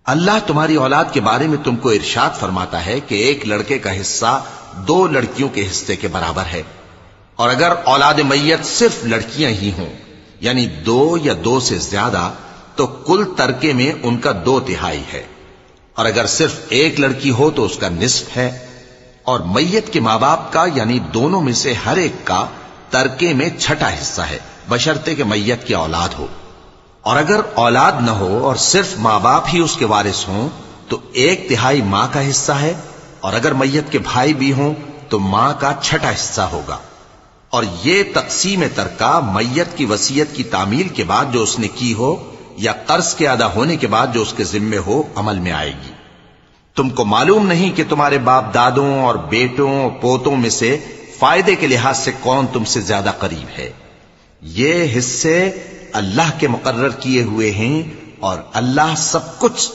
اللہ تمہاری اولاد کے بارے میں تم کو ارشاد فرماتا ہے کہ ایک لڑکے کا حصہ 2 لڑکیوں کے حصے کے برابر ہے، اور اگر اولاد میت صرف لڑکیاں ہی ہوں یعنی 2 یا 2 سے زیادہ تو کل ترکے میں ان کا 2/3 ہے، اور اگر صرف ایک لڑکی ہو تو اس کا نصف ہے، اور میت کے ماں باپ کا یعنی دونوں میں سے ہر ایک کا ترکے میں 6واں حصہ ہے، بشرطے کہ میت کی اولاد ہو، اور اگر اولاد نہ ہو اور صرف ماں باپ ہی اس کے وارث ہوں تو 1/3 ماں کا حصہ ہے، اور اگر میت کے بھائی بھی ہوں تو ماں کا 6واں حصہ ہوگا۔ اور یہ تقسیم ترکہ میت کی وصیت کی تعمیل کے بعد جو اس نے کی ہو یا قرض کے ادا ہونے کے بعد جو اس کے ذمے ہو عمل میں آئے گی۔ تم کو معلوم نہیں کہ تمہارے باپ دادوں اور بیٹوں اور پوتوں میں سے فائدے کے لحاظ سے کون تم سے زیادہ قریب ہے؟ یہ حصے اللہ کے مقرر کیے ہوئے ہیں، اور اللہ سب کچھ